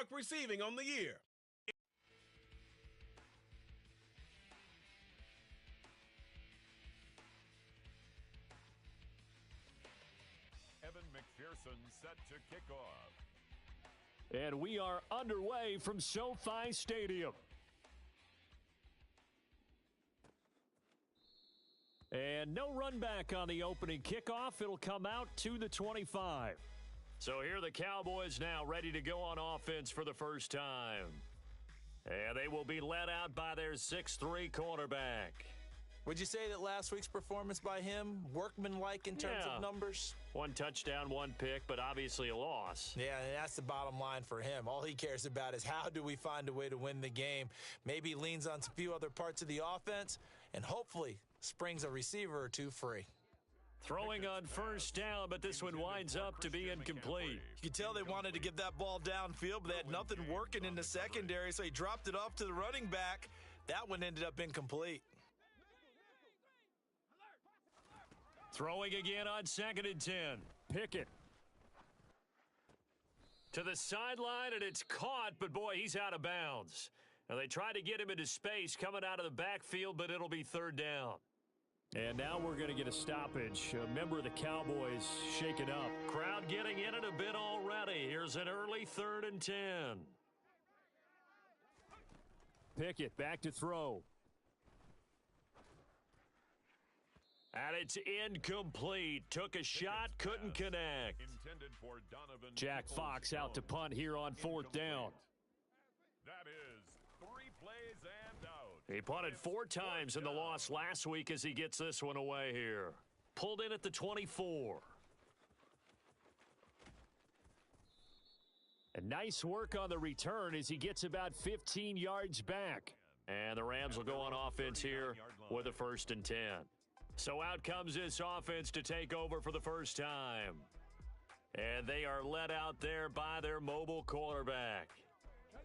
Talk Receiving on the year. Evan McPherson set to kick off. And we are underway from SoFi Stadium. And no run back on the opening kickoff. It'll come out to the 25. So here are the Cowboys now ready to go on offense for the first time. And they will be led out by their 6'3 cornerback. Would you say that last week's performance by him, workmanlike in terms of numbers? 1 touchdown, 1 pick, but obviously a loss. Yeah, and that's the bottom line for him. All he cares about is how do we find a way to win the game. Maybe he leans on a few other parts of the offense and hopefully springs a receiver or two free. Throwing on first down, but this one winds up to be incomplete. You could tell they wanted to get that ball downfield, but they had nothing working in the secondary, so he dropped it off to the running back. That one ended up incomplete. Throwing again on 2nd and 10. Pickett. To the sideline, and it's caught, but boy, he's out of bounds. Now they tried to get him into space coming out of the backfield, but it'll be 3rd down. And now we're going to get a stoppage. A member of the Cowboys shaken up. Crowd getting in it a bit already. Here's an early 3rd and 10. Pickett back to throw. And it's incomplete. Took a shot, couldn't connect. Jack Fox out to punt here on 4th down. That is 3 plays and out. He punted 4 times in the loss last week as he gets this one away here. Pulled in at the 24. And nice work on the return as he gets about 15 yards back. And the Rams will go on offense here with a 1st and 10. So out comes this offense to take over for the first time. And they are led out there by their mobile quarterback.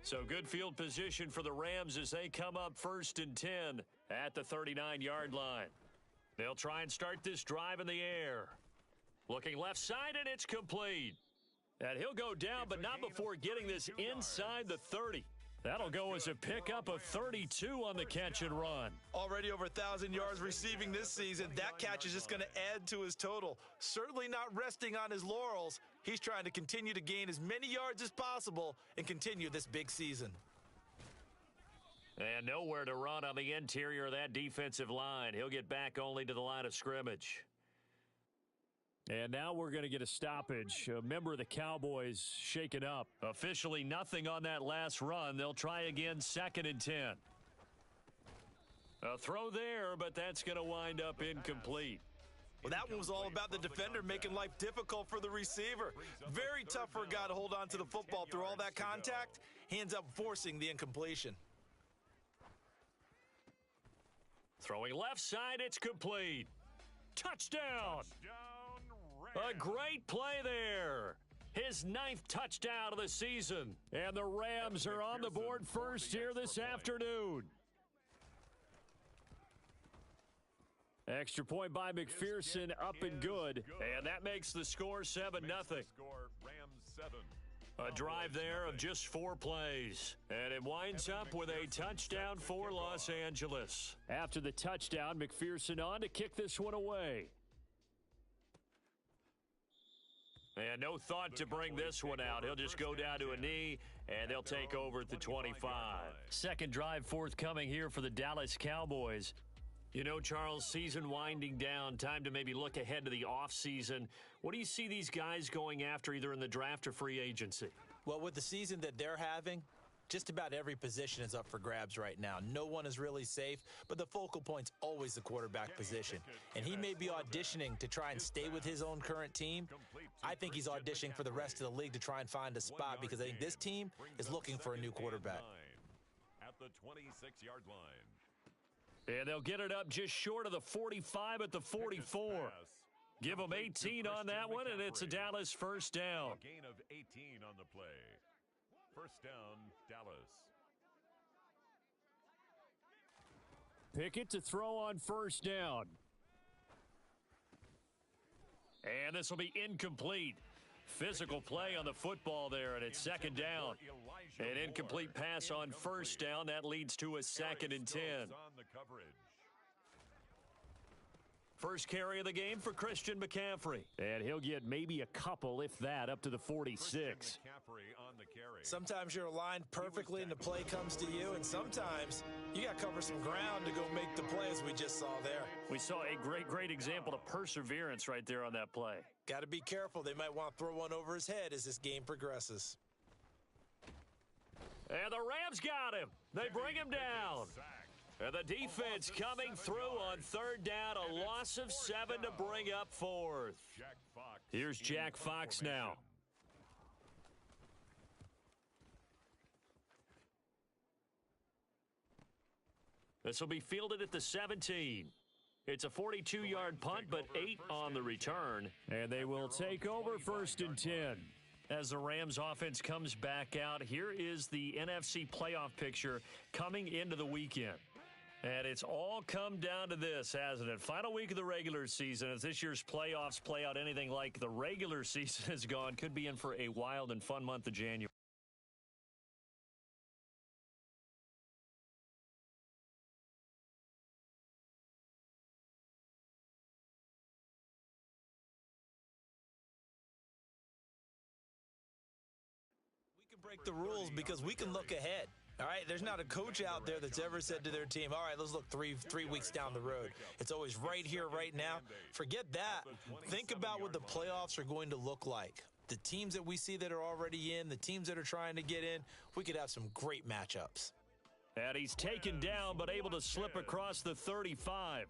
So good field position for the Rams as they come up 1st and 10 at the 39-yard line. They'll try and start this drive in the air. Looking left side, and it's complete. And he'll go down, but not before getting this inside the 30. That'll go as a pickup of 32 on the catch and run. Already over 1,000 yards receiving this season. That catch is just going to add to his total. Certainly not resting on his laurels. He's trying to continue to gain as many yards as possible and continue this big season. And nowhere to run on the interior of that defensive line. He'll get back only to the line of scrimmage. And now we're going to get a stoppage. A member of the Cowboys shaken up. Officially nothing on that last run. They'll try again 2nd and 10. A throw there, but that's going to wind up incomplete. Well, that one was all about the defender making life difficult for the receiver. Very tough for a guy to hold on to the football through all that contact. He ends up forcing the incompletion. Throwing left side, it's complete. Touchdown! A great play there. His 9th touchdown of the season. And the Rams are on the board first here this afternoon. Extra point by McPherson, up and good. And that makes the score 7-0. A drive there of just 4 plays. And it winds up with a touchdown for Los Angeles. After the touchdown, McPherson on to kick this one away. And no thought to bring this one out. He'll just go down to a knee, and they'll take over at the 25. Second drive forthcoming here for the Dallas Cowboys. You know, Charles, season winding down, time to maybe look ahead to the offseason. What do you see these guys going after either in the draft or free agency? Well, with the season that they're having, just about every position is up for grabs right now. No one is really safe, but the focal point's always the quarterback position. And he may be auditioning to try and stay with his own current team. I think he's auditioning for the rest of the league to try and find a spot because I think this team is looking for a new quarterback. At the 26-yard line. And they'll get it up just short of the 45 at the 44. Give them 18 on that one, and it's a Dallas first down. A gain of 18 on the play. First down, Dallas. Pickett to throw on first down. And this will be incomplete. Physical play on the football there, and it's second down. An incomplete pass on first down. That leads to a 2nd and 10. First carry of the game for Christian McCaffrey. And he'll get maybe a couple, if that, up to the 46. Sometimes you're aligned perfectly and the play comes to you, and sometimes you got to cover some ground to go make the play, as we just saw there. We saw a great example of perseverance right there on that play. Got to be careful. They might want to throw one over his head as this game progresses. And the Rams got him. They bring him down. And the defense coming through on third down, a loss of 7 to bring up 4th. Here's Jack Fox now. This will be fielded at the 17. It's a 42-yard punt, but 8 on the return. And they will take over 1st and 10. As the Rams offense comes back out, here is the NFC playoff picture coming into the weekend. And it's all come down to this, hasn't it? Final week of the regular season. As this year's playoffs play out anything like the regular season has gone, could be in for a wild and fun month of January. We can break the rules because we can look ahead. All right, there's not a coach out there that's ever said to their team, all right, let's look three weeks down the road. It's always right here, right now. Forget that. Think about what the playoffs are going to look like. The teams that we see that are already in, the teams that are trying to get in, we could have some great matchups. And he's taken down but able to slip across the 35.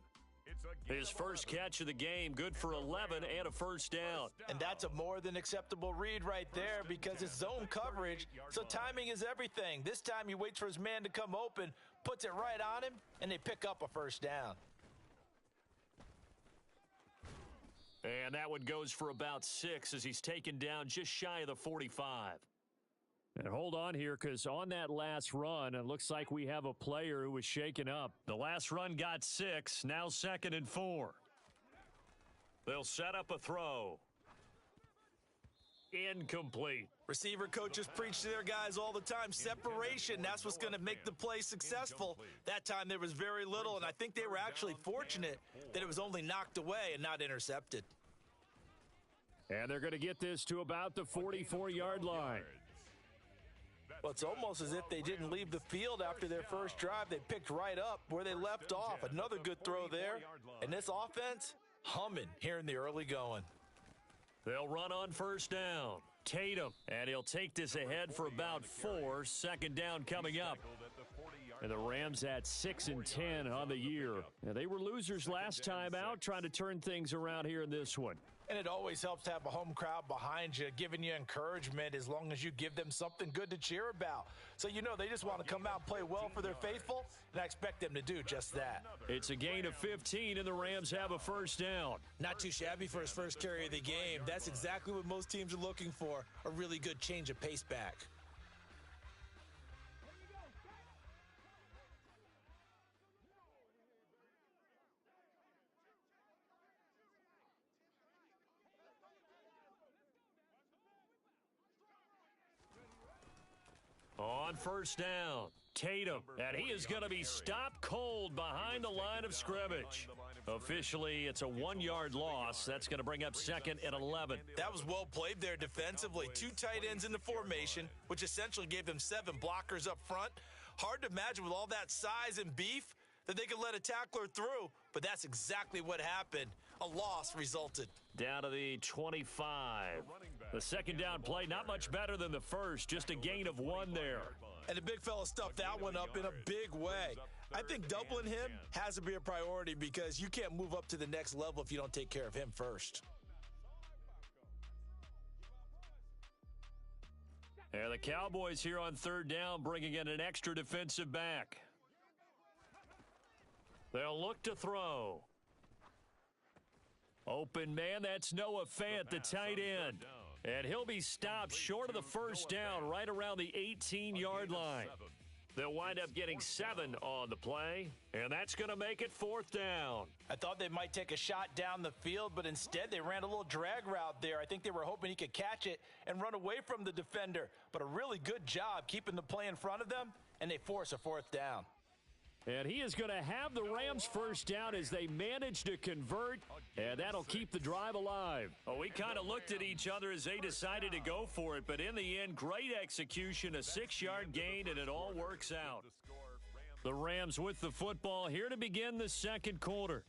His first catch of the game, good for 11 and a first down. And that's a more than acceptable read right there because it's zone coverage, so timing is everything. This time he waits for his man to come open, puts it right on him, and they pick up a first down. And that one goes for about 6 as he's taken down just shy of the 45. And hold on here, because on that last run, it looks like we have a player who was shaken up. The last run got 6, now 2nd and 4. They'll set up a throw. Incomplete. Receiver coaches preach to their guys all the time. Separation, that's what's going to make the play successful. That time there was very little, and I think they were actually fortunate that it was only knocked away and not intercepted. And they're going to get this to about the 44-yard line. Well, it's almost as if they didn't leave the field after their first drive. They picked right up where they left off. Another good throw there. And this offense, humming here in the early going. They'll run on first down. Tatum, and he'll take this ahead for about 4. 2nd down coming up. And the Rams at 6 and 10 on the year. Now, they were losers last time out, trying to turn things around here in this one. And it always helps to have a home crowd behind you, giving you encouragement as long as you give them something good to cheer about. So, you know, they just want to come out and play well for their faithful, and I expect them to do just that. It's a gain of 15, and the Rams have a first down. Not too shabby for his first carry of the game. That's exactly what most teams are looking for, a really good change of pace back. On first down, Tatum, and he is going to be stopped cold behind the line of scrimmage. Officially, it's a 1-yard loss. That's going to bring up 2nd and 11. That was well played there defensively. 2 tight ends in the formation, which essentially gave them 7 blockers up front. Hard to imagine with all that size and beef that they could let a tackler through, but that's exactly what happened. A loss resulted. Down to the 25. The 2nd down play, not much better than the first, just a gain of 1 there. And the big fella stuffed that one up in a big way. I think doubling him has to be a priority because you can't move up to the next level if you don't take care of him first. And the Cowboys here on 3rd down, bringing in an extra defensive back. They'll look to throw. Open man, that's Noah Fant, the tight end. And he'll be stopped short of the first down right around the 18-yard line. They'll wind up getting 7 on the play, and that's going to make it 4th down. I thought they might take a shot down the field, but instead they ran a little drag route there. I think they were hoping he could catch it and run away from the defender, but a really good job keeping the play in front of them, and they force a 4th down. And he is going to have the Rams 1st down as they manage to convert, and that'll keep the drive alive. Oh, we kind of looked at each other as they decided to go for it, but in the end, great execution, a 6-yard gain, and it all works out. The Rams with the football here to begin the 2nd quarter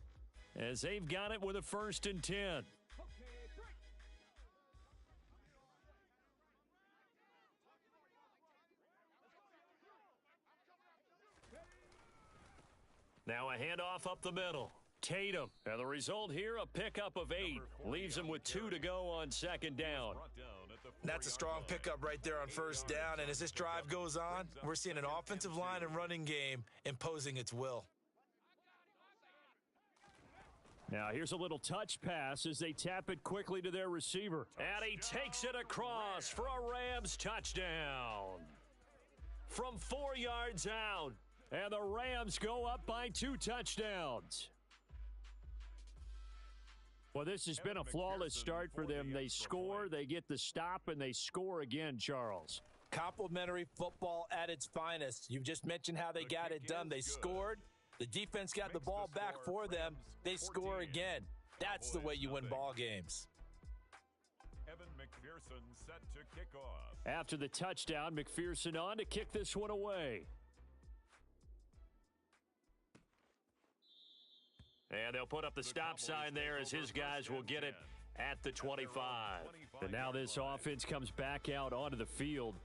as they've got it with a 1st and 10. Now a handoff up the middle. Tatum. And the result here, a pickup of 8. Leaves him with 2 to go on 2nd down. That's a strong pickup right there on 1st down. And as this drive goes on, we're seeing an offensive line and running game imposing its will. Now here's a little touch pass as they tap it quickly to their receiver. And he takes it across for a Rams touchdown. From 4 yards out. And the Rams go up by 2 touchdowns. Well, this has been a flawless start for them. They score, they get the stop, and they score again, Charles. Complimentary football at its finest. You just mentioned how they got it done. They scored. The defense got the ball back for them. They score again. That's the way you win ball games. Set to kick off. After the touchdown, McPherson on to kick this one away. And they'll put up the stop sign there as his guys will get it at the 25. And now this offense comes back out onto the field.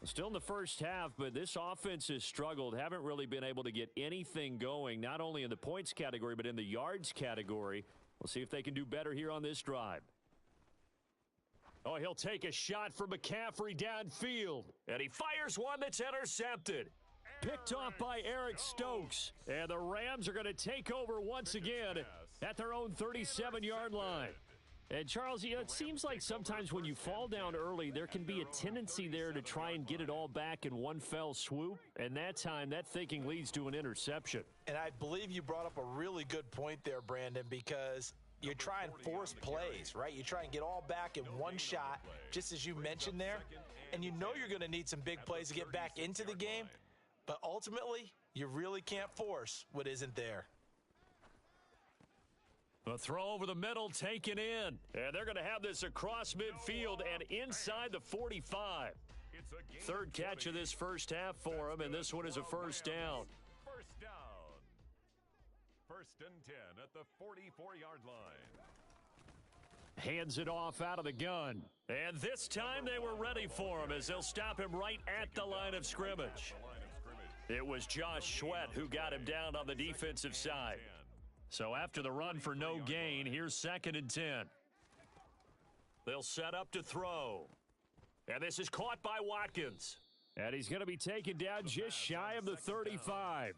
Still in the first half, but this offense has struggled. Haven't really been able to get anything going, not only in the points category, but in the yards category. We'll see if they can do better here on this drive. Oh, he'll take a shot from McCaffrey downfield. And he fires one that's intercepted. Picked off by Eric Stokes. And the Rams are going to take over once again at their own 37-yard line. And, Charles, you know, it seems like sometimes when you fall down early, there can be a tendency there to try and get it all back in one fell swoop. And that time, that thinking leads to an interception. And I believe you brought up a really good point there, Brandon, because you try and force plays, right? You try and get all back in one shot, just as you mentioned there. And you know you're going to need some big plays to get back into the game. But ultimately, you really can't force what isn't there. A throw over the middle taken in. And they're going to have this across midfield and inside the 45. 3rd catch of this first half for him, and this one is a 1st down. 1st down. 1st and 10 at the 44-yard line. Hands it off out of the gun. And this time they were ready for him as they'll stop him right at the line of scrimmage. It was Josh Sweat who got him down on the defensive side. So after the run for no gain, here's 2nd and 10. They'll set up to throw. And this is caught by Watkins. And he's going to be taken down just shy of the 35.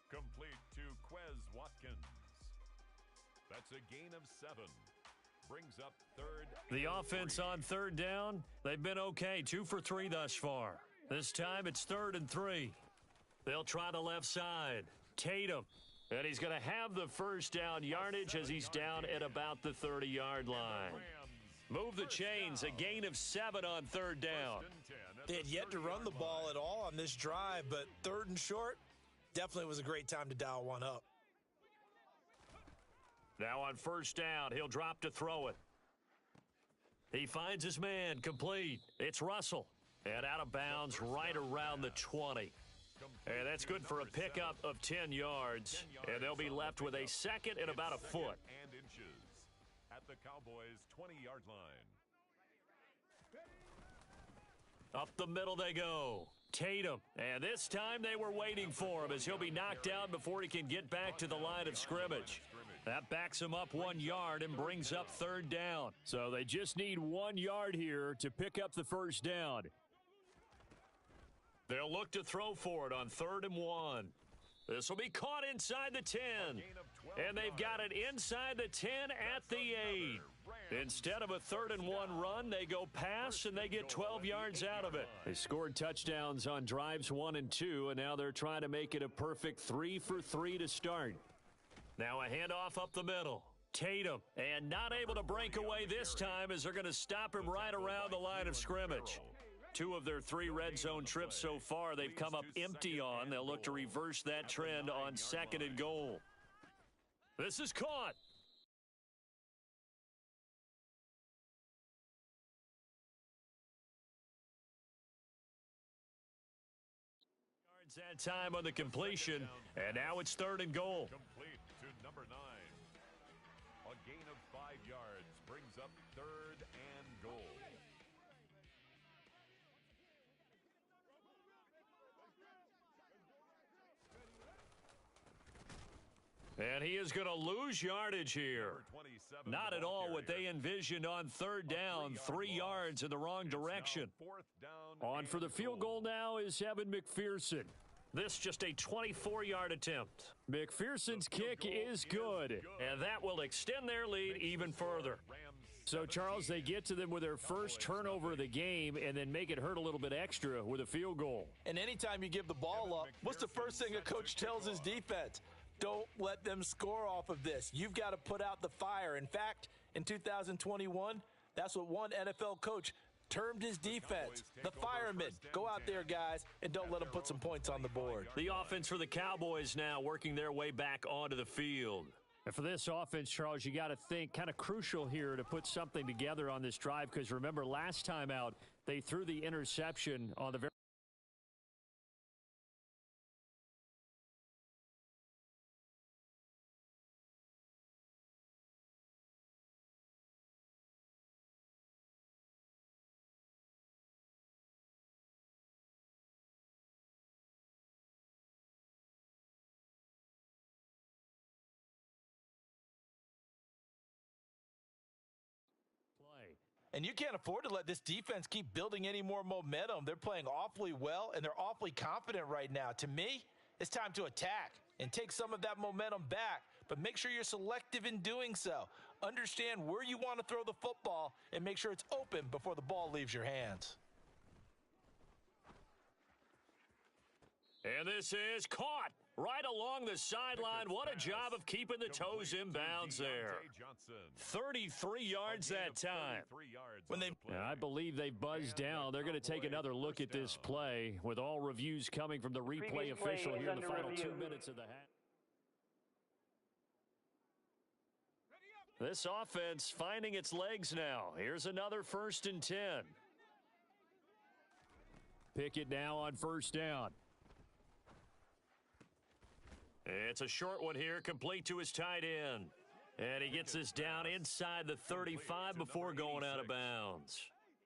Complete to Quez Watkins. That's a gain of 7. Brings up 3rd. The offense on 3rd down, they've been okay. 2 for 3 thus far. This time it's 3rd and 3. They'll try the left side. Tatum. And he's going to have the 1st down yardage as he's down at about the 30-yard line. Move the chains, a gain of 7 on 3rd down. They had yet to run the ball at all on this drive, but 3rd and short definitely was a great time to dial one up. Now on 1st down, he'll drop to throw it. He finds his man, complete. It's Russell. And out of bounds right around the 20. And that's good for a pickup of 10 yards. And they'll be left with a 2nd and about a foot. And inches at the Cowboys' 20-yard line. Up the middle they go. Tatum. And this time they were waiting for him as he'll be knocked down before he can get back to the line of scrimmage. That backs him up 1 yard and brings up 3rd down. So they just need 1 yard here to pick up the 1st down. They'll look to throw for it on 3rd and 1. This will be caught inside the 10. And they've got it inside the 10 at the 8. Instead of a 3rd-and-1 run, they go pass, and they get 12 yards out of it. They scored touchdowns on drives 1 and 2, and now they're trying to make it a perfect 3 for 3 to start. Now a handoff up the middle. Tatum, and not able to break away this time as they're going to stop him right around the line of scrimmage. 2 of their 3 red zone trips so far they've come up empty on. They'll look to reverse that trend on 2nd and goal. This is caught. That time on the completion, and now it's 3rd and goal. Complete to number 9. A gain of 5 yards brings up 3rd and goal. And he is going to lose yardage here. Not at all what they envisioned on 3rd down, 3 yards in the wrong direction. On for the field goal now is Evan McPherson. This just a 24-yard attempt. McPherson's kick is good, and that will extend their lead even further. So, Charles, they get to them with their first turnover of the game and then make it hurt a little bit extra with a field goal. And anytime you give the ball up, what's the first thing a coach tells his defense? Don't let them score off of this. You've got to put out the fire. In fact, in 2021, that's what one NFL coach termed his defense, the firemen. Go out there, guys, and don't let them put some points on the board. The offense for the Cowboys now working their way back onto the field. And for this offense, Charles, you got to think kind of crucial here to put something together on this drive, because remember last time out, they threw the interception on the very And you can't afford to let this defense keep building any more momentum. They're playing awfully well, and they're awfully confident right now. To me, it's time to attack and take some of that momentum back, but make sure you're selective in doing so. Understand where you want to throw the football and make sure it's open before the ball leaves your hands. And this is caught right along the sideline. What a job of keeping the toes in bounds there. 33 yards that time. I believe they've buzzed down. They're going to take another look at this play with all reviews coming from the replay official here in the final 2 minutes of the half. This offense finding its legs now. Here's another 1st and 10. Pickett now on 1st down. It's a short one here, complete to his tight end. And he gets this down inside the 35 before going out of bounds.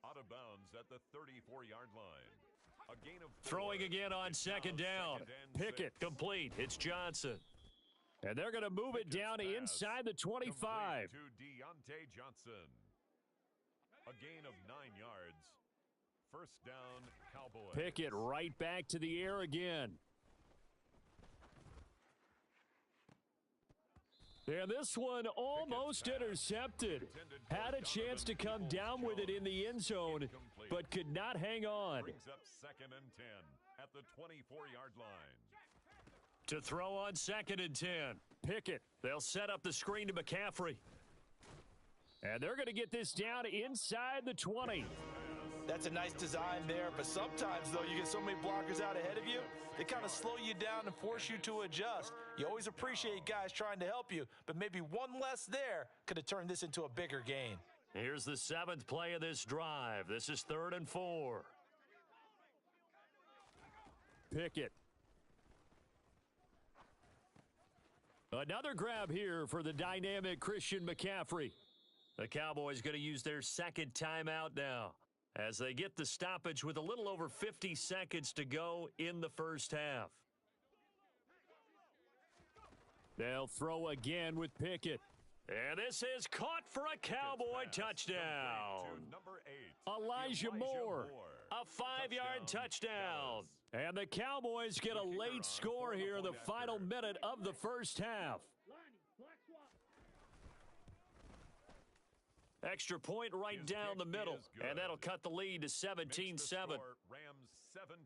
Out of bounds at the 34-yard line. A gain of 4. Throwing again on 2nd down. Pickett complete. It's Johnson. And they're going to move it down inside the 25. To Deontay Johnson. A gain of 9 yards. 1st down, Cowboys. Pickett right back to the air again. And this one almost intercepted. Had a chance to come down with it in the end zone, but could not hang on. Brings up 2nd and 10 at the 24-yard line. To throw on 2nd and 10. Pickett. They'll set up the screen to McCaffrey. And they're going to get this down inside the 20. That's a nice design there, but sometimes, though, you get so many blockers out ahead of you, they kind of slow you down and force you to adjust. You always appreciate guys trying to help you, but maybe one less there could have turned this into a bigger gain. Here's the 7th play of this drive. This is 3rd and 4. Pickett. Another grab here for the dynamic Christian McCaffrey. The Cowboys going to use their 2nd timeout now, as they get the stoppage with a little over 50 seconds to go in the 1st half. They'll throw again with Pickett. And this is caught for a Cowboy touchdown. Number 8. Elijah Moore. A 5-yard touchdown. And the Cowboys get a late score here in the final minute of the 1st half. Extra point right down the middle, and that'll cut the lead to 17-7. Rams 17.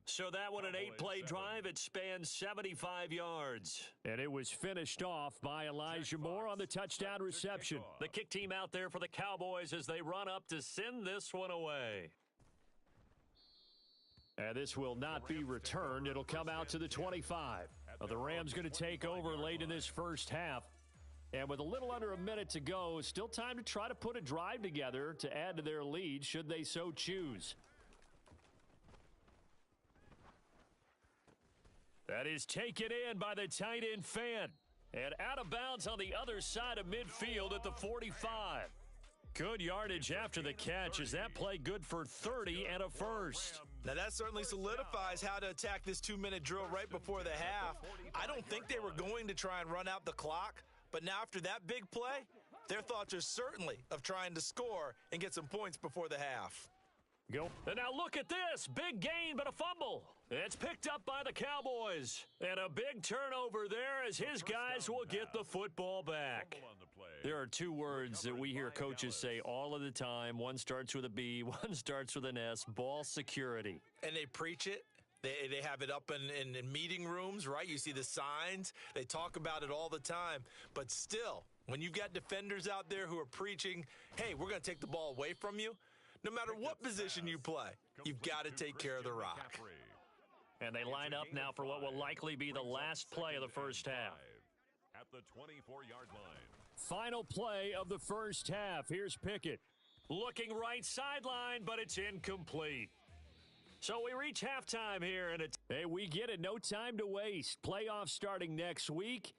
So that one, an 8-play drive. It spans 75 yards. And it was finished off by Elijah Moore on the touchdown reception. The kick team out there for the Cowboys as they run up to send this one away. And this will not be returned. It'll come out to the 25. The Rams going to take over late in this first half. And with a little under a minute to go, still time to try to put a drive together to add to their lead should they so choose. That is taken in by the tight end Fan. And out of bounds on the other side of midfield at the 45. Good yardage after the catch. Is that play good for 30 and a first? Now that certainly solidifies how to attack this 2-minute drill right before the half. I don't think they were going to try and run out the clock. But now after that big play, their thoughts are certainly of trying to score and get some points before the half. Go. And now look at this. Big gain, but a fumble. It's picked up by the Cowboys. And a big turnover there as his guys will get the football back. There are two words that we hear coaches say all of the time. One starts with a B, one starts with an S, ball security. And they preach it. They have it up in meeting rooms, right? You see the signs. They talk about it all the time. But still, when you've got defenders out there who are preaching, hey, we're going to take the ball away from you, no matter what position you play, you've got to take care of the rock. And they line up now for what will likely be the last play of the first half. At the 24-yard line. Final play of the first half. Here's Pickett. Looking right sideline, but it's incomplete. So we reach halftime here, and hey, we get it. No time to waste. Playoffs starting next week.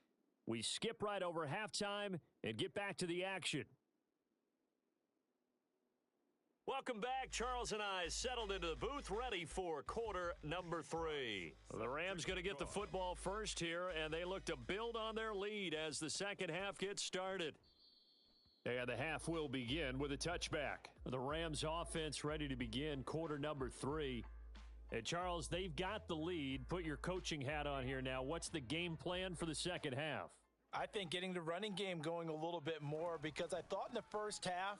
We skip right over halftime and get back to the action. Welcome back. Charles and I settled into the booth, ready for quarter number 3. The Rams going to get the football first here, and they look to build on their lead as the second half gets started. And the half will begin with a touchback. The Rams offense ready to begin quarter number 3. And Charles, they've got the lead. Put your coaching hat on here now. What's the game plan for the second half? I think getting the running game going a little bit more, because I thought in the first half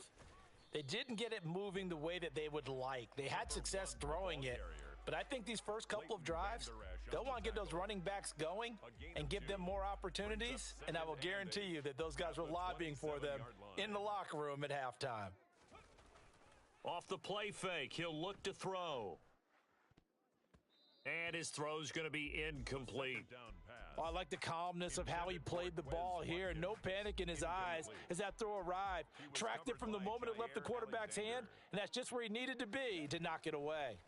they didn't get it moving the way that they would like. They had success throwing it. But I think these first couple of drives, they'll want to get those running backs going and give them more opportunities. And I will guarantee you that those guys were lobbying for them in the locker room at halftime. Off the play fake, he'll look to throw. And his throw's going to be incomplete. I like the calmness of how he played the ball here. No panic in his eyes as that throw arrived. Tracked it from the moment it left the quarterback's hand, and that's just where he needed to be to knock it away.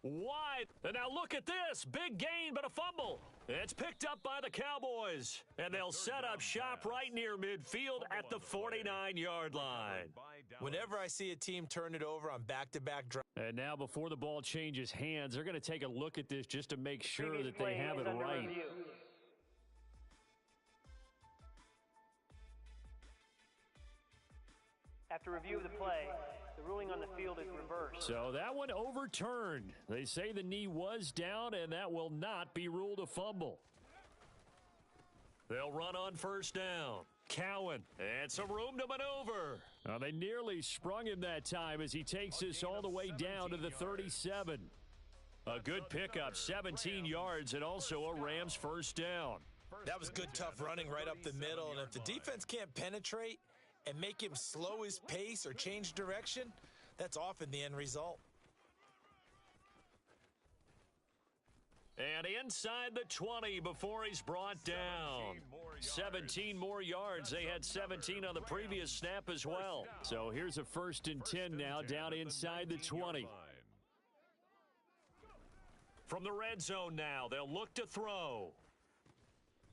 Wide. And now look at this. Big gain, but a fumble. It's picked up by the Cowboys. And they'll set up shop right near midfield at the 49-yard line. Whenever I see a team turn it over on back-to-back drives. And now before the ball changes hands, they're going to take a look at this just to make sure that they have it right. After review of the play, the ruling on the field is reversed. So that one overturned. They say the knee was down, and that will not be ruled a fumble. They'll run on first down. Cowan, and some room to maneuver. Now they nearly sprung him that time as he takes this all the way down to the 37. A good pickup, 17 yards, and also a Rams first down. That was good, tough running right up the middle, and if the defense can't penetrate and make him slow his pace or change direction, that's often the end result. And inside the 20 before he's brought down. 17 more yards. They had 17 on the previous snap as well. So here's a 1st and 10 now down inside the 20. From the red zone now, they'll look to throw.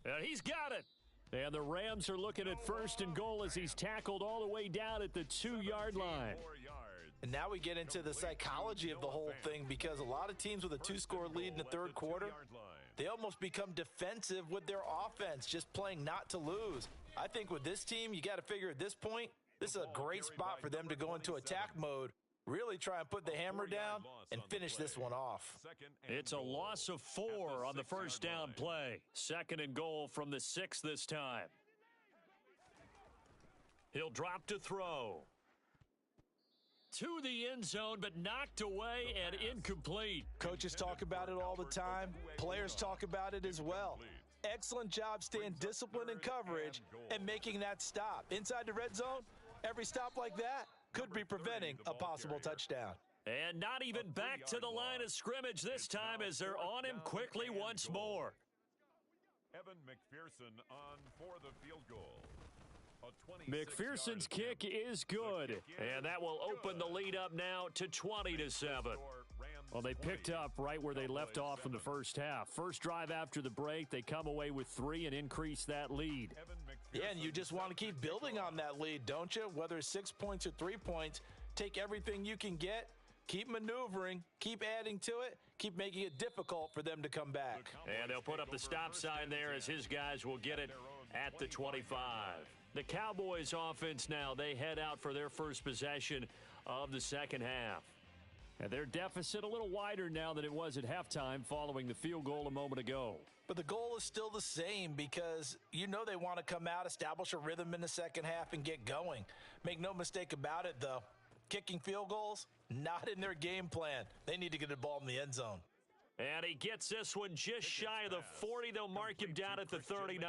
And he's got it. And the Rams are looking at 1st and goal as he's tackled all the way down at the 2-yard line. And now we get into the psychology of the whole thing, because a lot of teams with a 2-score lead in the third quarter, they almost become defensive with their offense, just playing not to lose. I think with this team, you got to figure at this point, this is a great spot for them to go into attack mode, really try and put the hammer down and finish this one off. It's a loss of 4 on the first down play. 2nd and goal from the 6 this time. He'll drop to throw. To the end zone, but knocked away and incomplete. Coaches talk about it all the time. Players talk about it as well. Excellent job staying disciplined in coverage and making that stop. Inside the red zone, every stop like that could be preventing a possible touchdown. And not even back to the line of scrimmage this time as they're on him quickly once more. Evan McPherson on for the field goal. McPherson's kick is good, and that will open the lead up now to 20-7. Well, they picked up right where they left off in the first half. First drive after the break, they come away with 3 and increase that lead. Yeah, and you just want to keep building on that lead, don't you? Whether it's 6 points or 3 points, take everything you can get, keep maneuvering, keep adding to it, keep making it difficult for them to come back. And they'll put up the stop sign there as his guys will get it at the 25. The Cowboys offense now, they head out for their first possession of the second half. And their deficit a little wider now than it was at halftime following the field goal a moment ago. But the goal is still the same because you know they want to come out, establish a rhythm in the second half, and get going. Make no mistake about it, though. Kicking field goals, not in their game plan. They need to get the ball in the end zone. And he gets this one just shy of the 40. They'll mark him down at the 39.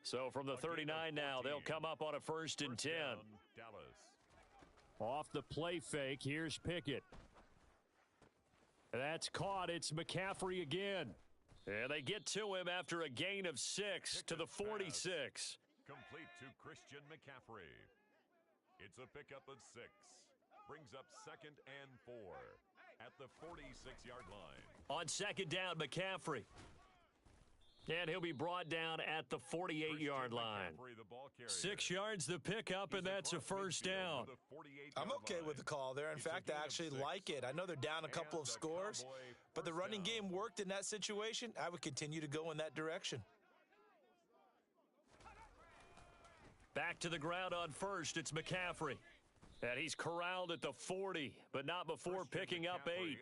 So from the 39 now, they'll come up on a 1st and 10. Off the play fake, here's Pickett. That's caught. It's McCaffrey again. And they get to him after a gain of 6 to the 46. Complete to Christian McCaffrey. It's a pickup of 6. Brings up 2nd and 4 at the 46-yard line. On 2nd down, McCaffrey. And he'll be brought down at the 48-yard line. 6 yards the pickup, and that's a 1st down. I'm okay with the call there. In fact, I actually like it. I know they're down a couple of scores, but the running game worked in that situation. I would continue to go in that direction. Back to the ground on 1st, it's McCaffrey. And he's corralled at the 40, but not before picking up 8.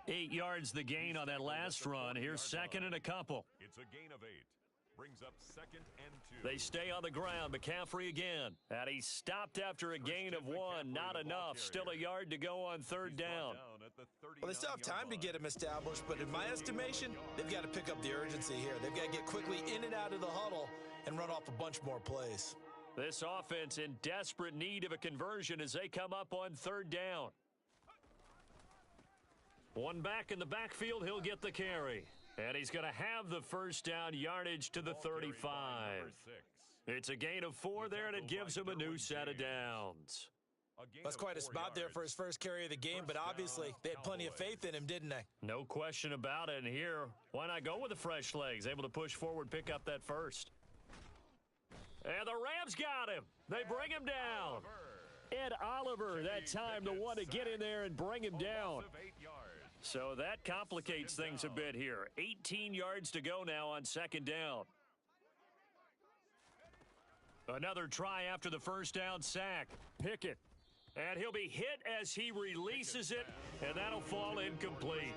8 yards the gain on that last run. Here's 2nd and a couple. It's a gain of 8. Brings up 2nd and 2. They stay on the ground. McCaffrey again. And he stopped after a gain of 1. Not enough. Still a yard to go on 3rd down. Well, they still have time to get him established, but in my estimation, they've got to pick up the urgency here. They've got to get quickly in and out of the huddle and run off a bunch more plays. This offense in desperate need of a conversion as they come up on 3rd down. One back in the backfield, he'll get the carry. And he's going to have the 1st down, yardage to the 35. It's a gain of 4 there, and it gives him a new set of downs. That's quite a spot there for his first carry of the game, but obviously they had plenty of faith in him, didn't they? No question about it. And here, why not go with the fresh legs? Able to push forward, pick up that 1st. And the Rams got him. They bring him down. Ed Oliver, that time, the one to get in there and bring him down. So that complicates things a bit here. 18 yards to go now on 2nd down. Another try after the 1st down sack. Pickett. And he'll be hit as he releases it, and that'll fall incomplete.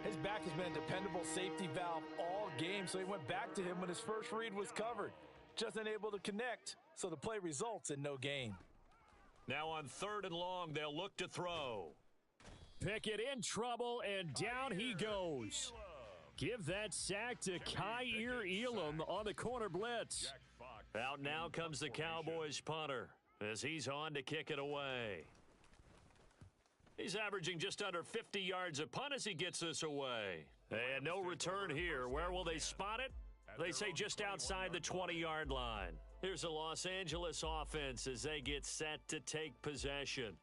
His back has been a dependable safety valve all game, so he went back to him when his first read was covered. Just unable to connect, so the play results in no gain. Now on 3rd and long, they'll look to throw. Pickett in trouble, and down he goes. Give that sack to Kaiir Elam on the corner blitz. Out now comes the Cowboys punter as he's on to kick it away. He's averaging just under 50 yards a punt as he gets this away. And no return here. Where will they spot it? They say just outside the 20-yard line. Here's the Los Angeles offense as they get set to take possession.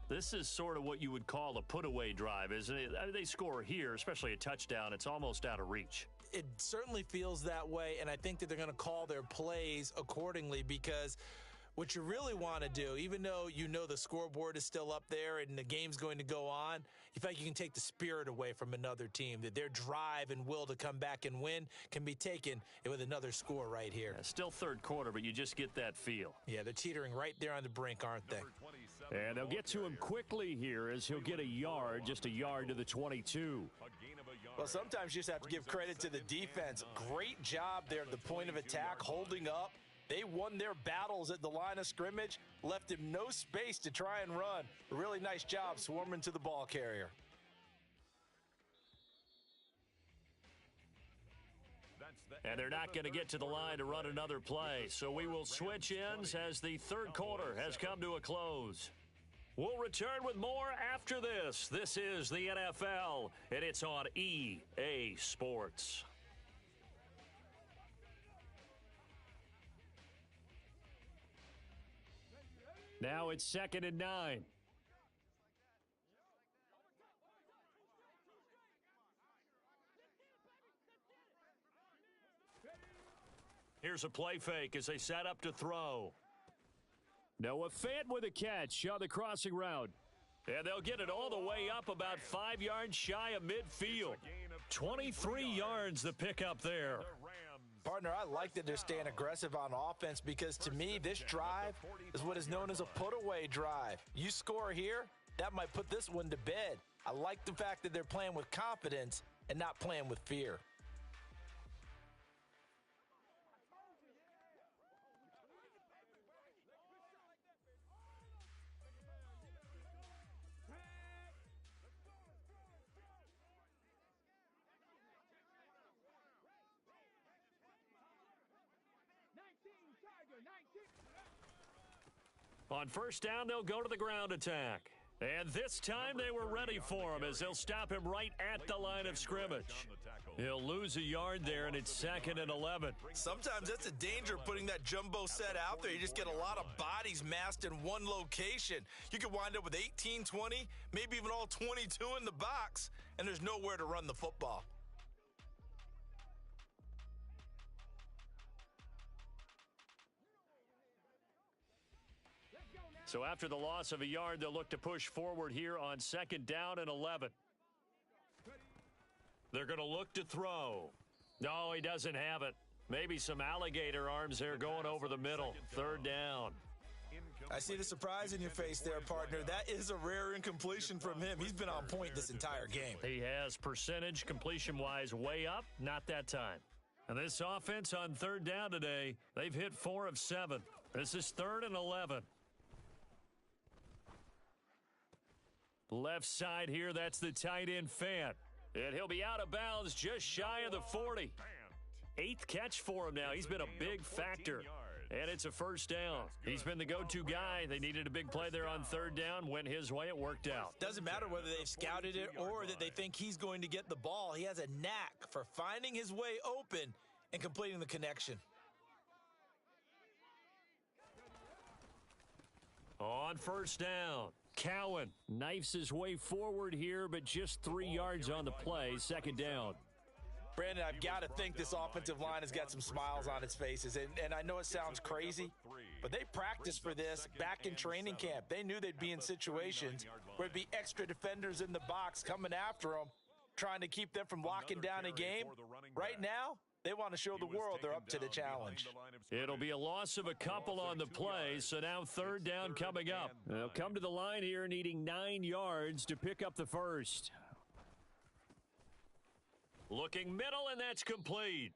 This is sort of what you would call a put-away drive, isn't it? I mean, they score here, especially a touchdown. It's almost out of reach. It certainly feels that way, and I think that they're going to call their plays accordingly because what you really want to do, even though you know the scoreboard is still up there and the game's going to go on, you feel like you can take the spirit away from another team, that their drive and will to come back and win can be taken with another score right here. Yeah, still 3rd quarter, but you just get that feel. Yeah, they're teetering right there on the brink, aren't they? And they'll get to him quickly here as he'll get a yard, just a yard to the 22. Well, sometimes you just have to give credit to the defense. Great job there at the point of attack, holding up. They won their battles at the line of scrimmage, left him no space to try and run. A really nice job swarming to the ball carrier. And they're not going to get to the line to run another play, so we will switch ends as the third quarter has come to a close. We'll return with more after this. This is the NFL, and it's on EA Sports. Now it's 2nd and 9. Here's a play fake as they set up to throw. Noah Fant with a catch on the crossing route. And they'll get it all the way up about 5 yards shy of midfield. 23 yards the pickup there. Partner, I like that they're staying aggressive on offense because to me, this drive is what is known as a put-away drive. You score here, that might put this one to bed. I like the fact that they're playing with confidence and not playing with fear. On first down, they'll go to the ground attack. And this time they were ready for him as they'll stop him right at the line of scrimmage. He'll lose a yard there, and it's 2nd and 11. Sometimes that's a danger putting that jumbo set out there. You just get a lot of bodies massed in one location. You could wind up with 18, 20, maybe even all 22 in the box, and there's nowhere to run the football. So after the loss of a yard, they'll look to push forward here on 2nd down and 11. They're going to look to throw. No, he doesn't have it. Maybe some alligator arms there going over the middle. 3rd down. I see the surprise in your face there, partner. That is a rare incompletion from him. He's been on point this entire game. He has percentage completion-wise way up. Not that time. And this offense on 3rd down today, they've hit 4 of 7. This is 3rd and 11. Left side here, that's the tight end Fant. And he'll be out of bounds just shy of the 40. 8th catch for him now. He's been a big factor. And it's a 1st down. He's been the go-to guy. They needed a big play there on 3rd down. Went his way. It worked out. Doesn't matter whether they've scouted it or that they think he's going to get the ball. He has a knack for finding his way open and completing the connection. On 1st down, Cowan knifes his way forward here, but just 3 yards on the play. 2nd down. Brandon, I've got to think this offensive line has got some smiles on its faces. And I know it sounds crazy, but they practiced for this back in training camp. They knew they'd be in situations where there'd be extra defenders in the box coming after them, trying to keep them from locking down a game. Right now, they want to show the world they're up to the challenge. It'll be a loss of a couple on the play, so now 3rd down coming up. They'll come to the line here needing 9 yards to pick up the 1st. Looking middle, and that's complete.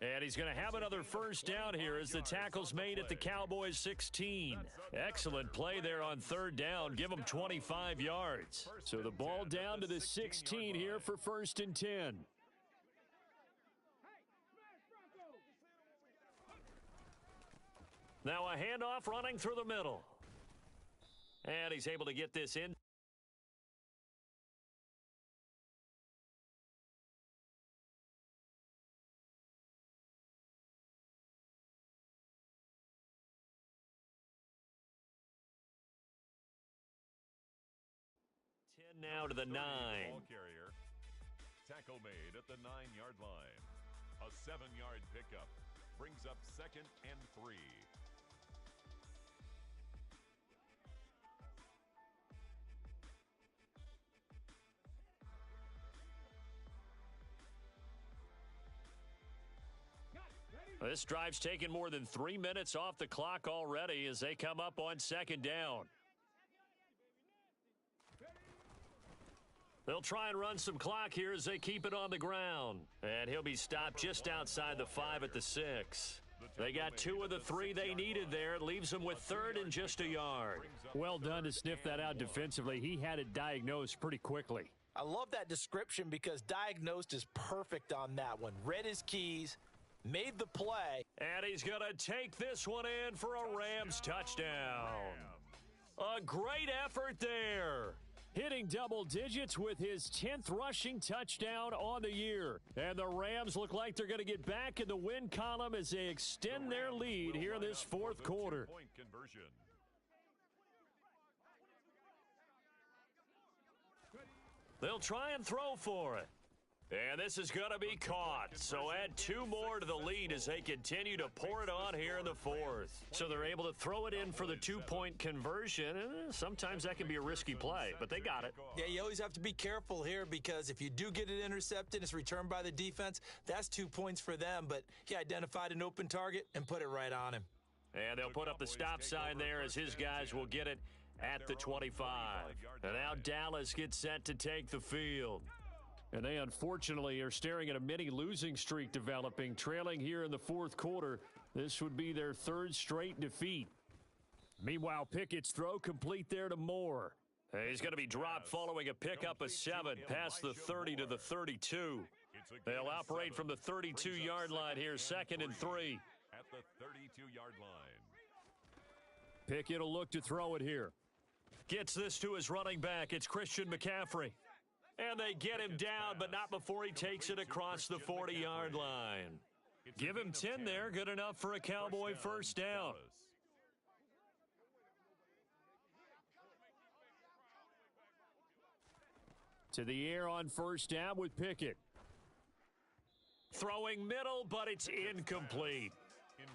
And he's going to have another 1st down here as the tackle's made at the Cowboys 16. Excellent play there on 3rd down. Give them 25 yards. So the ball down to the 16 here for 1st and 10. Now a handoff running through the middle. And he's able to get this in. Now to the 9. Ball carrier. Tackle made at the 9-yard line. A 7-yard pickup brings up 2nd and 3. This drive's taken more than 3 minutes off the clock already as they come up on 2nd down. They'll try and run some clock here as they keep it on the ground. And he'll be stopped just outside the 5 at the 6. They got 2 of the 3 they needed there. It leaves them with 3rd and just a yard. Well done to sniff that out defensively. He had it diagnosed pretty quickly. I love that description because diagnosed is perfect on that one. Read his keys, made the play. And he's going to take this one in for a Rams touchdown. A great effort there. Hitting double digits with his 10th rushing touchdown on the year. And the Rams look like they're going to get back in the win column as they extend their lead here in this 4th quarter. They'll try and throw for it. And this is going to be caught. So add 2 more to the lead as they continue to pour it on here in the 4th. So they're able to throw it in for the 2-point conversion. Sometimes that can be a risky play, but they got it. Yeah, you always have to be careful here because if you do get it intercepted, it's returned by the defense. That's 2 points for them, but he identified an open target and put it right on him. And they'll put up the stop sign there as his guys will get it at the 25. And now Dallas gets set to take the field. And they unfortunately are staring at a mini losing streak developing, trailing here in the 4th quarter. This would be their 3rd straight defeat. Meanwhile, Pickett's throw complete there to Moore. He's going to be dropped following a pickup of 7 past the 30 to the 32. They'll operate from the 32-yard line here, 2nd and 3. At the 32-yard line. Pickett will look to throw it here. Gets this to his running back. It's Christian McCaffrey. And they get him down, but not before he takes it across the 40-yard line. Give him 10 there. Good enough for a Cowboy first down. To the air on first down with Pickett. Throwing middle, but it's incomplete.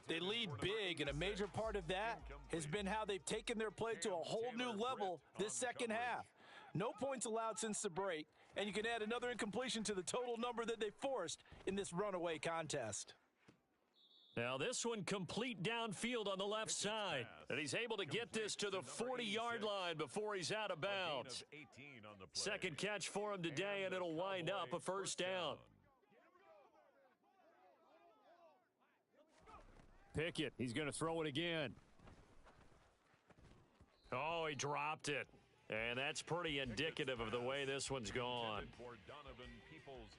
They lead big, and a major part of that has been how they've taken their play to a whole new level this second half. No points allowed since the break, and you can add another incompletion to the total number that they forced in this runaway contest. Now this one complete downfield on the left side, and he's able to get this to the 40-yard line before he's out of bounds. 2nd catch for him today, and it'll wind up a first down. Pickett, he's going to throw it again. Oh, he dropped it. And that's pretty indicative of the way this one's gone.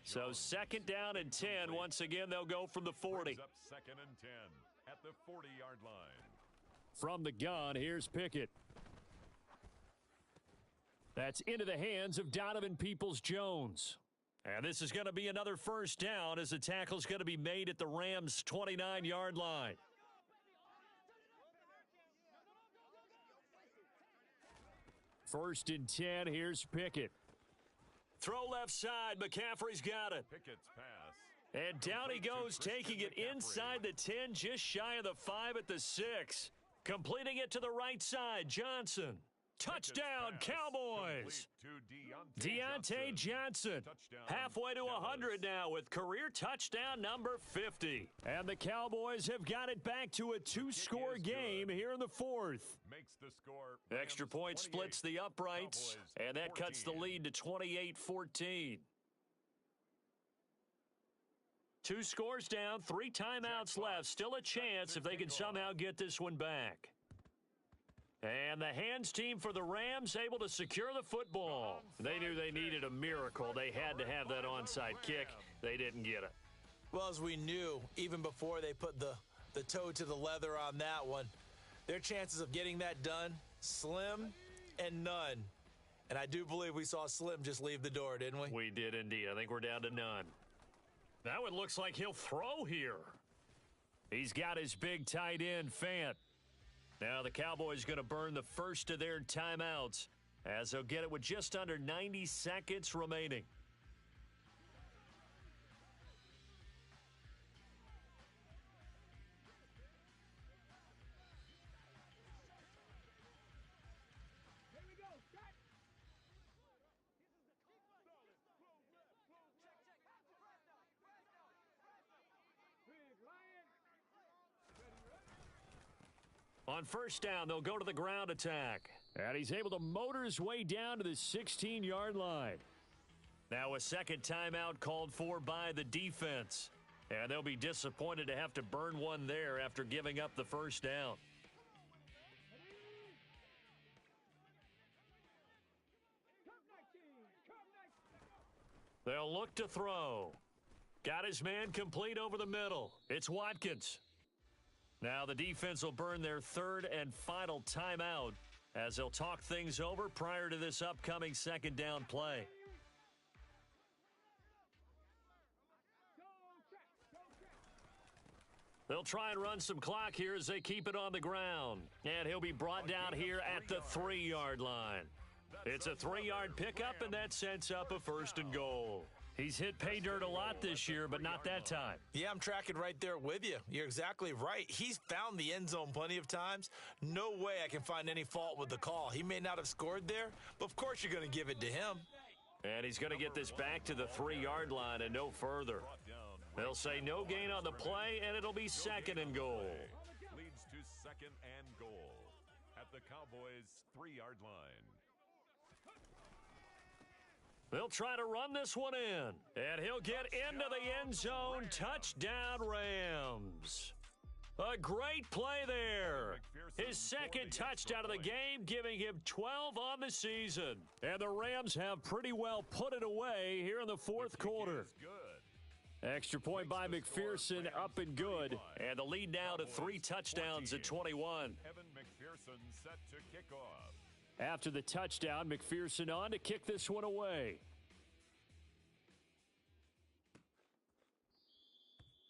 So 2nd down and 10. Once again, they'll go from the 40. 2nd and 10 at the 40-yard line. From the gun, here's Pickett. That's into the hands of Donovan Peoples-Jones. And this is going to be another first down as the tackle's going to be made at the Rams' 29-yard line. First and 10, here's Pickett. Throw left side, McCaffrey's got it. Pickett's pass. And down he goes, taking it inside the 10, just shy of the 5 at the 6. Completing it to the right side, Johnson. Touchdown, Cowboys! Deontay Johnson, halfway to 100 now with career touchdown number 50. And the Cowboys have got it back to a 2-score game here in the 4th. Extra point splits the uprights, and that cuts the lead to 28-14. 2 scores down, 3 timeouts left. Still a chance if they can somehow get this one back. And the hands team for the Rams able to secure the football. They knew they needed a miracle. They had to have that onside kick. They didn't get it. Well, as we knew, even before they put the toe to the leather on that one, their chances of getting that done, slim and none. And I do believe we saw Slim just leave the door, didn't we? We did indeed. I think we're down to none. That one looks like he'll throw here. He's got his big tight end, Fant. Now the Cowboys going to burn the first of their timeouts as they'll get it with just under 90 seconds remaining. On first down, they'll go to the ground attack. And he's able to motor his way down to the 16-yard line. Now a second timeout called for by the defense. And they'll be disappointed to have to burn one there after giving up the first down. They'll look to throw. Got his man complete over the middle. It's Watkins. Now the defense will burn their third and final timeout as they'll talk things over prior to this upcoming second down play. They'll try and run some clock here as they keep it on the ground. And he'll be brought down here at the 3-yard line. It's a 3-yard pickup, and that sets up a first and goal. He's hit pay dirt a lot this year, but not that time. Yeah, I'm tracking right there with you. You're exactly right. He's found the end zone plenty of times. No way I can find any fault with the call. He may not have scored there, but of course you're going to give it to him. And he's going to get this back to the 3-yard line and no further. They'll say no gain on the play, and it'll be second and goal. Leads to second and goal at the Cowboys' 3-yard line. They'll try to run this one in, and he'll get into the end zone. Touchdown, Rams. A great play there. His second touchdown of the game, giving him 12 on the season. And the Rams have pretty well put it away here in the fourth quarter. Extra point by McPherson, up and good. And the lead now to 3 touchdowns at 21. Evan McPherson set to kick off. After the touchdown, McPherson on to kick this one away.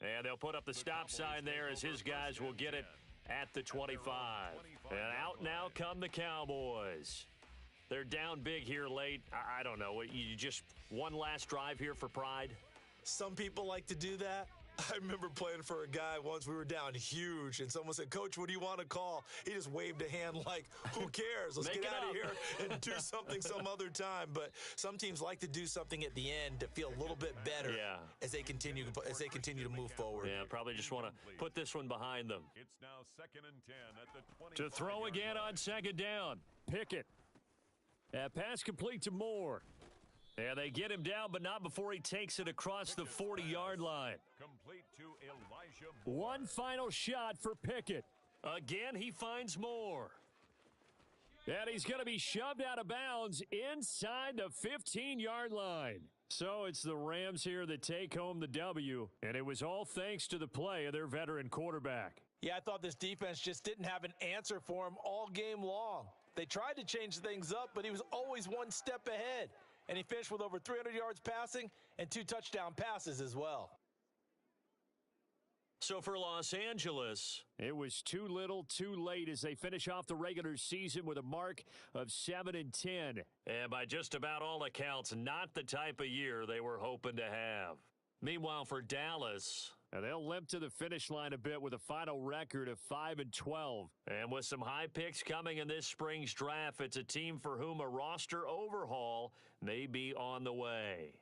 And they'll put up the stop sign there as his guys will get it at the 25. And out now come the Cowboys. They're down big here late. I don't know. You just one last drive here for pride? Some people like to do that. I remember playing for a guy once. We were down huge, and someone said, "Coach, what do you want to call?" He just waved a hand like, who cares? Let's get out of here and do something some other time. But some teams like to do something at the end to feel a little bit better as they continue to move forward. Yeah, probably just want to put this one behind them. It's now 2nd and 10 at the 20. To throw again on second down. Pickett. Pass complete to Moore. And they get him down, but not before he takes it across the 40-yard line. Complete to Elijah Moore. One final shot for Pickett. Again, he finds Moore. And he's going to be shoved out of bounds inside the 15-yard line. So it's the Rams here that take home the W, and it was all thanks to the play of their veteran quarterback. Yeah, I thought this defense just didn't have an answer for him all game long. They tried to change things up, but he was always one step ahead. And he finished with over 300 yards passing and 2 touchdown passes as well. So for Los Angeles, it was too little, too late as they finish off the regular season with a mark of 7-10. And by just about all accounts, not the type of year they were hoping to have. Meanwhile, for Dallas, they'll limp to the finish line a bit with a final record of 5-12. And with some high picks coming in this spring's draft, it's a team for whom a roster overhaul may be on the way.